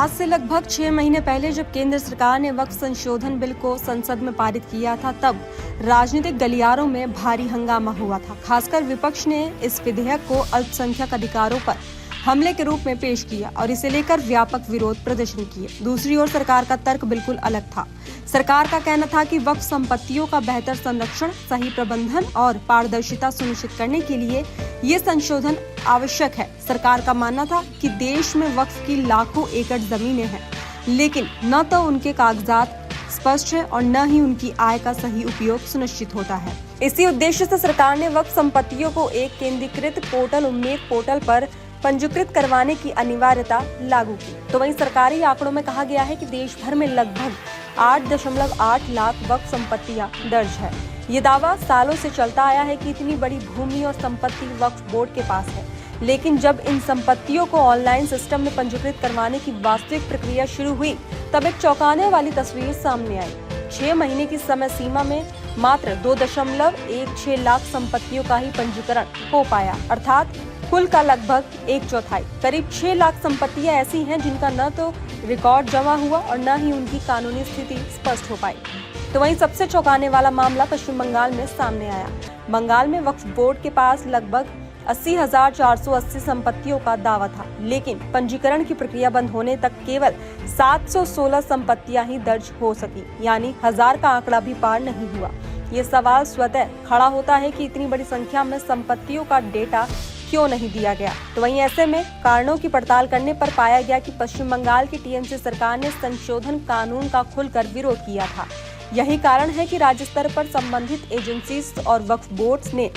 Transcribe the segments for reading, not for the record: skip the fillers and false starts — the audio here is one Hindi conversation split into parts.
आज से लगभग 6 महीने पहले जब केंद्र सरकार ने वक्फ संशोधन बिल को संसद में पारित किया था, तब राजनीतिक गलियारों में भारी हंगामा हुआ था। खासकर विपक्ष ने इस विधेयक को अल्पसंख्यक अधिकारों पर हमले के रूप में पेश किया और इसे लेकर व्यापक विरोध प्रदर्शन किए। दूसरी ओर सरकार का तर्क बिल्कुल अलग था। सरकार का कहना था कि वक्फ संपत्तियों का बेहतर संरक्षण, सही प्रबंधन और पारदर्शिता सुनिश्चित करने के लिए ये संशोधन आवश्यक है। सरकार का मानना था कि देश में वक्फ की लाखों एकड़ जमीनें हैं, लेकिन न तो उनके कागजात स्पष्ट है और न ही उनकी आय का सही उपयोग सुनिश्चित होता है। इसी उद्देश्य से सरकार ने वक्फ संपत्तियों को एक केंद्रीकृत पोर्टल उम्मेद पोर्टल पर पंजीकृत करवाने की अनिवार्यता लागू की। तो वहीं सरकारी आंकड़ों में कहा गया है कि देश भर में लगभग 8.8 लाख वक्फ संपत्तियां दर्ज है। ये दावा सालों से चलता आया है कि इतनी बड़ी भूमि और संपत्ति वक्फ बोर्ड के पास है, लेकिन जब इन संपत्तियों को ऑनलाइन सिस्टम में पंजीकृत करवाने की वास्तविक प्रक्रिया शुरू हुई, तब एक चौंकाने वाली तस्वीर सामने आई। 6 महीने की समय सीमा में मात्र 2.16 लाख संपत्तियों का ही पंजीकरण हो पाया, अर्थात कुल का लगभग 1/4। करीब 6 लाख संपत्तियां ऐसी हैं जिनका न तो रिकॉर्ड जमा हुआ और न ही उनकी कानूनी स्थिति स्पष्ट हो पाई। तो वहीं सबसे चौंकाने वाला मामला पश्चिम बंगाल में सामने आया। बंगाल में वक्फ बोर्ड के पास लगभग 80,480 संपत्तियों का दावा था, लेकिन पंजीकरण की प्रक्रिया बंद होने तक केवल 716 संपत्तियां ही दर्ज हो सकी, यानी 1000 का आंकड़ा भी पार नहीं हुआ। ये सवाल स्वतः खड़ा होता है कि इतनी बड़ी संख्या में संपत्तियों का डेटा क्यों नहीं दिया गया। तो वहीं ऐसे में कारणों की पड़ताल करने पर पाया गया कि पश्चिम बंगाल की टीएमसी सरकार ने संशोधन कानून का खुलकर विरोध किया था। यही कारण है कि राज्य स्तर पर संबंधित एजेंसीज और वक्फ बोर्ड्स ने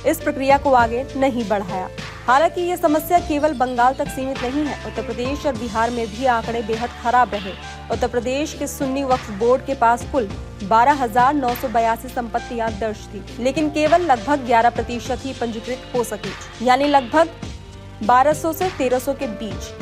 इस प्रक्रिया को आगे नहीं बढ़ाया। हालांकि ये समस्या केवल बंगाल तक सीमित नहीं है। उत्तर प्रदेश और बिहार में भी आंकड़े बेहद खराब रहे। उत्तर प्रदेश के सुन्नी वक्फ बोर्ड के पास कुल 12,982 संपत्तियां दर्ज थी, लेकिन केवल लगभग 11% ही पंजीकृत हो सकी, यानी लगभग 1200 से 1300 के बीच।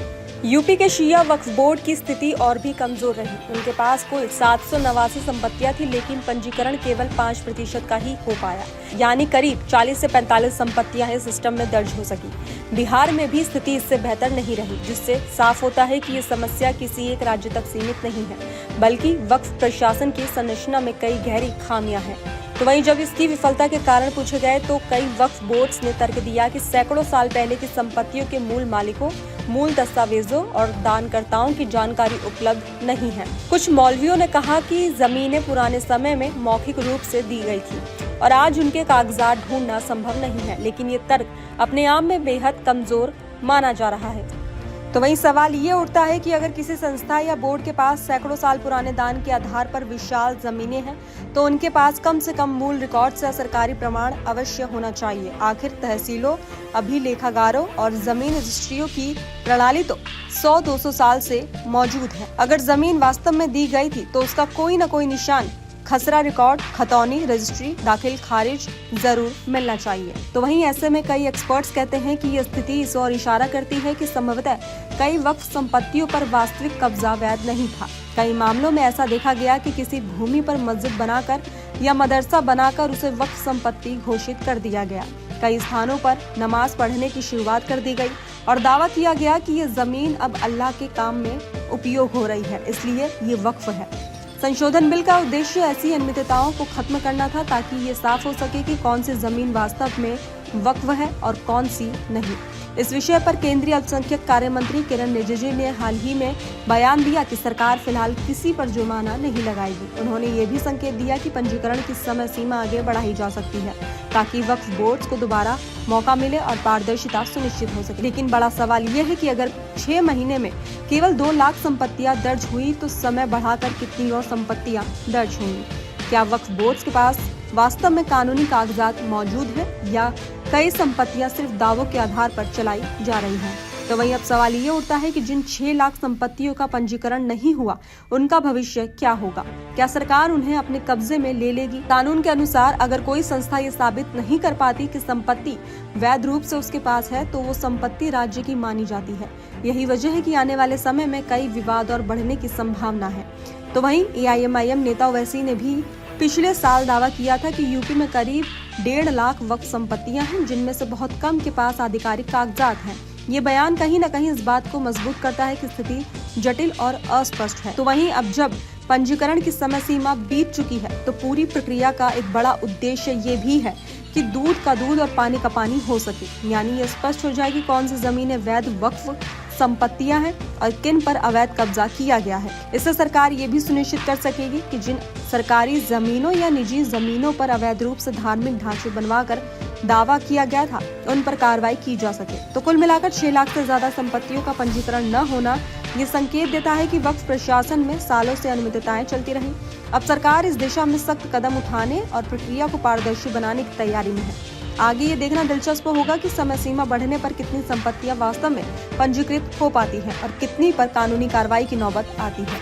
यूपी के शिया वक्फ बोर्ड की स्थिति और भी कमजोर रही। उनके पास कुल 789 संपत्तियां थी, लेकिन पंजीकरण केवल 5% का ही हो पाया, यानी करीब 40 से 45 संपत्तियां इस सिस्टम में दर्ज हो सकी। बिहार में भी स्थिति इससे बेहतर नहीं रही, जिससे साफ होता है कि ये समस्या किसी एक राज्य तक सीमित नहीं है, बल्कि वक्फ प्रशासन की संरचना में कई गहरी खामियां हैं। तो वहीं जब इसकी विफलता के कारण पूछे गए, तो कई वक्फ बोर्ड्स ने तर्क दिया कि सैकड़ों साल पहले की संपत्तियों के मूल मालिकों, मूल दस्तावेजों और दानकर्ताओं की जानकारी उपलब्ध नहीं है। कुछ मौलवियों ने कहा कि जमीनें पुराने समय में मौखिक रूप से दी गई थी और आज उनके कागजात ढूंढना संभव नहीं है, लेकिन ये तर्क अपने आप में बेहद कमजोर माना जा रहा है। तो वही सवाल ये उठता है कि अगर किसी संस्था या बोर्ड के पास सैकड़ों साल पुराने दान के आधार पर विशाल जमीनें हैं, तो उनके पास कम से कम मूल रिकॉर्ड या सरकारी प्रमाण अवश्य होना चाहिए। आखिर तहसीलों, अभिलेखागारों और जमीन रजिस्ट्रियों की प्रणाली तो 100-200 साल से मौजूद है। अगर जमीन वास्तव में दी गई थी, तो उसका कोई न कोई निशान, खसरा रिकॉर्ड, खतौनी, रजिस्ट्री, दाखिल खारिज जरूर मिलना चाहिए। तो वहीं ऐसे में कई एक्सपर्ट्स कहते हैं कि यह स्थिति इस ओर इशारा करती है कि संभवतः कई वक्फ संपत्तियों पर वास्तविक कब्जा वैध नहीं था। कई मामलों में ऐसा देखा गया कि किसी भूमि पर मस्जिद बनाकर या मदरसा बनाकर उसे वक्फ संपत्ति घोषित कर दिया गया। कई स्थानों पर नमाज पढ़ने की शुरुआत कर दी गई और दावा किया गया कि ये जमीन अब अल्लाह के काम में उपयोग हो रही है, इसलिए ये वक्फ है। संशोधन बिल का उद्देश्य ऐसी अनियमितताओं को खत्म करना था, ताकि ये साफ हो सके कि कौन सी जमीन वास्तव में वक्फ है और कौन सी नहीं। इस विषय पर केंद्रीय अल्पसंख्यक कार्य मंत्री किरण रिजिजू ने हाल ही में बयान दिया कि सरकार फिलहाल किसी पर जुर्माना नहीं लगाएगी। उन्होंने ये भी संकेत दिया कि पंजीकरण की समय सीमा आगे बढ़ाई जा सकती है, ताकि वक्फ बोर्ड्स को दोबारा मौका मिले और पारदर्शिता सुनिश्चित हो सके। लेकिन बड़ा सवाल ये है कि अगर 6 महीने में केवल 2 लाख संपत्तियां दर्ज हुई, तो समय बढ़ाकर कितनी और संपत्तियां दर्ज होंगी? क्या वक्फ बोर्ड्स के पास वास्तव में कानूनी कागजात मौजूद है या कई संपत्तियां सिर्फ दावों के आधार पर चलाई जा रही हैं? तो वहीं अब सवाल ये उठता है कि जिन 6 लाख संपत्तियों का पंजीकरण नहीं हुआ, उनका भविष्य क्या होगा? क्या सरकार उन्हें अपने कब्जे में ले लेगी? कानून के अनुसार अगर कोई संस्था ये साबित नहीं कर पाती कि संपत्ति वैध रूप से उसके पास है, तो वो संपत्ति राज्य की मानी जाती है। यही वजह है कि आने वाले समय में कई विवाद और बढ़ने की संभावना है। तो वहीं AIMIM नेता ओवैसी ने भी पिछले साल दावा किया था कि यूपी में करीब 1.5 लाख वक्फ संपत्तियां हैं, जिनमें से बहुत कम के पास आधिकारिक कागजात हैं। ये बयान कहीं न कहीं इस बात को मजबूत करता है कि स्थिति जटिल और अस्पष्ट है। तो वहीं अब जब पंजीकरण की समय सीमा बीत चुकी है तो पूरी प्रक्रिया का एक बड़ा उद्देश्य ये भी है कि दूध का दूध और पानी का पानी हो सके, यानी ये स्पष्ट हो जाए कि कौन सी जमीनें वैध वक्फ संपत्तियां हैं और किन पर अवैध कब्जा किया गया है। इससे सरकार ये भी सुनिश्चित कर सकेगी कि जिन सरकारी जमीनों या निजी जमीनों पर अवैध रूप से धार्मिक ढांचे बनवाकर दावा किया गया था उन पर कार्रवाई की जा सके। तो कुल मिलाकर 6 लाख से ज्यादा संपत्तियों का पंजीकरण न होना ये संकेत देता है कि वक्फ प्रशासन में सालों से अनियमितताएं चलती रहीं। अब सरकार इस दिशा में सख्त कदम उठाने और प्रक्रिया को पारदर्शी बनाने की तैयारी में है। आगे ये देखना दिलचस्प होगा कि समय सीमा बढ़ने पर कितनी संपत्तियां वास्तव में पंजीकृत हो पाती हैं और कितनी पर कानूनी कार्रवाई की नौबत आती है।